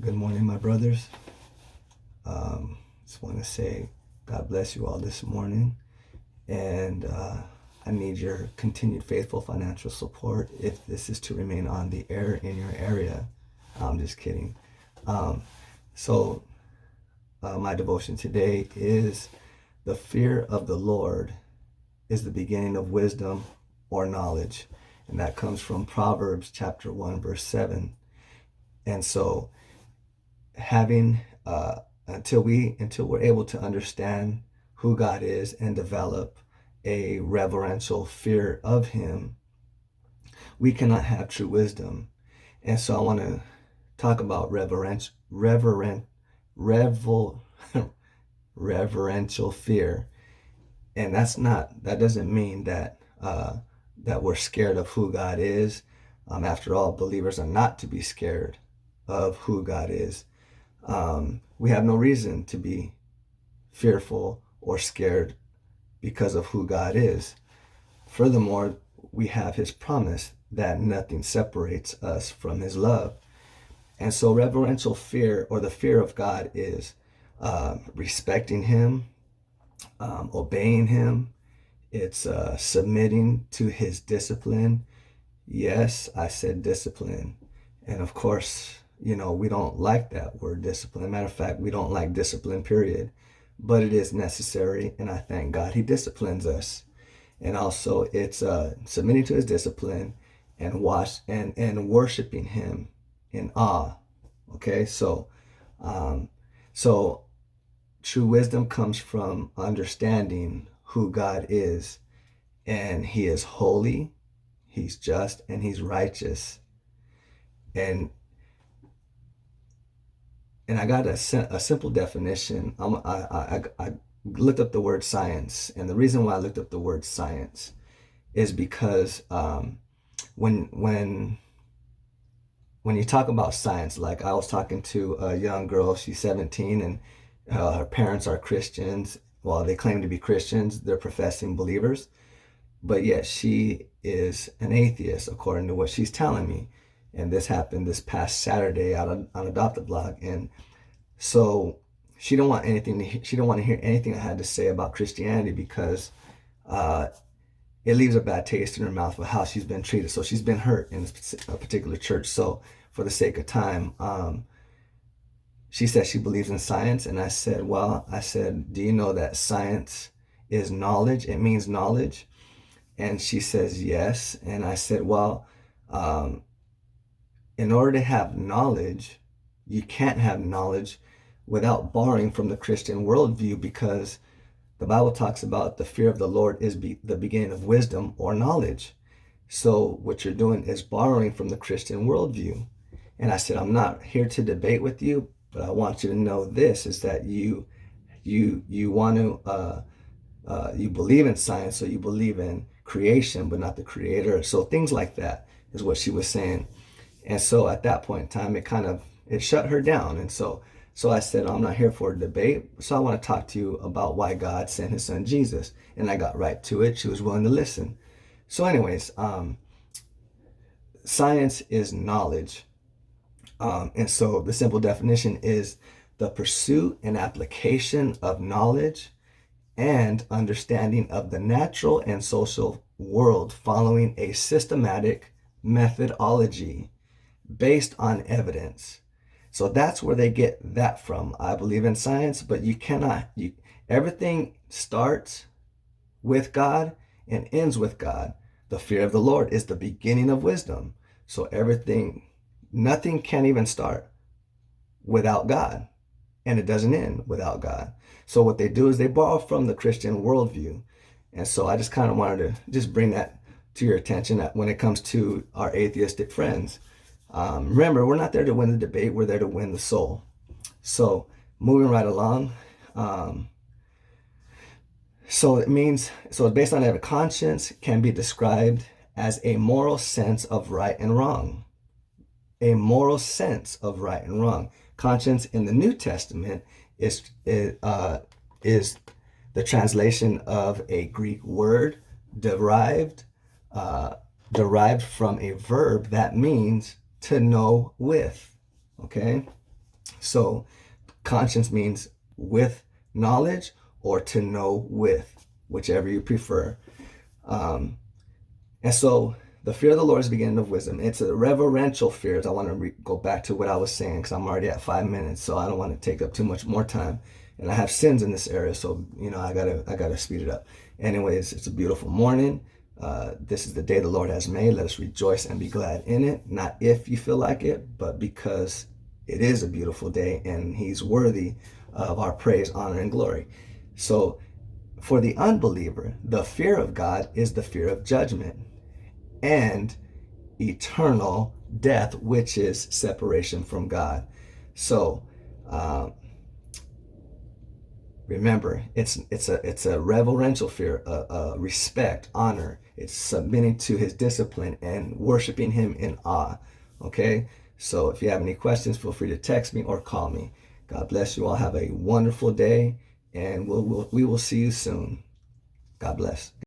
Good morning, my brothers. Just want to say God bless you all this morning. And I need your continued faithful financial support if this is to remain on the air in your area. I'm just kidding. Um, so, my devotion today is the fear of the Lord is the beginning of wisdom or knowledge. And that comes from Proverbs chapter 1, verse 7. And so, having until we're able to understand who God is and develop a reverential fear of Him, we cannot have true wisdom. And so I want to talk about revel, reverential fear. And that doesn't mean that we're scared of who God is. After all, believers are not to be scared of who God is. We have no reason to be fearful or scared because of who God is. Furthermore, we have His promise that nothing separates us from His love. And so, reverential fear or the fear of God is respecting Him, obeying Him, it's submitting to His discipline. Yes, I said discipline. And of course, we don't like that word discipline. Matter of fact, we don't like discipline, period. But it is necessary, and I thank God He disciplines us. And also, it's submitting to His discipline and worshiping Him in awe. Okay, um, so true wisdom comes from understanding who God is, and He is holy, He's just, and He's righteous. And I got a simple definition. I looked up the word science, and the reason why I looked up the word science is because when when when you talk about science, like I was talking to a young girl, she's 17, and her parents are Christians. Well, they claim to be Christians; they're professing believers, but yet she is an atheist, according to what she's telling me. And this happened this past Saturday on Adopt a Blog, and so she don't want to hear anything I had to say about Christianity because uh, it leaves a bad taste in her mouth of how she's been treated. So she's been hurt in a particular church. So for the sake of time, she said she believes in science, and I said, do you know that science is knowledge? It means knowledge. And she says yes. And I said, well, um, in order to have knowledge, you can't have knowledge without borrowing from the Christian worldview, because the Bible talks about the fear of the Lord is the beginning of wisdom or knowledge. So what you're doing is borrowing from the Christian worldview. And I said, I'm not here to debate with you, but I want you to know this is that you want to you believe in science, so you believe in creation, but not the creator. So things like that is what she was saying. And so at that point in time, it shut her down. And so I said, I'm not here for a debate. So I want to talk to you about why God sent His Son Jesus. And I got right to it. She was willing to listen. So, anyways, science is knowledge. And so the simple definition is the pursuit and application of knowledge and understanding of the natural and social world following a systematic methodology based on evidence. So that's where they get that from. I believe in science, but everything starts with God and ends with God. The fear of the Lord is the beginning of wisdom. So nothing can even start without God, and it doesn't end without God. So what they do is they borrow from the Christian worldview. And so I just kind of wanted to just bring that to your attention that when it comes to our atheistic friends. Remember, we're not there to win the debate, we're there to win the soul. So moving right along. So based on that, a conscience can be described as a moral sense of right and wrong. A moral sense of right and wrong. Conscience in the New Testament is the translation of a Greek word derived derived from a verb that means to know with. Okay? So conscience means with knowledge or to know with, whichever you prefer. And so the fear of the Lord is the beginning of wisdom. It's a reverential fear. I want to go back to what I was saying because I'm already at 5 minutes, so I don't want to take up too much more time. And I have sins in this area, so I gotta speed it up. Anyways, it's a beautiful morning. This is the day the Lord has made. Let us rejoice and be glad in it. Not if you feel like it, but because it is a beautiful day and He's worthy of our praise, honor, and glory. So for the unbeliever, the fear of God is the fear of judgment and eternal death, which is separation from God. So remember, it's a reverential fear, respect, honor. It's submitting to His discipline and worshiping Him in awe. Okay? So if you have any questions, feel free to text me or call me. God bless you all. Have a wonderful day, and we will see you soon. God bless.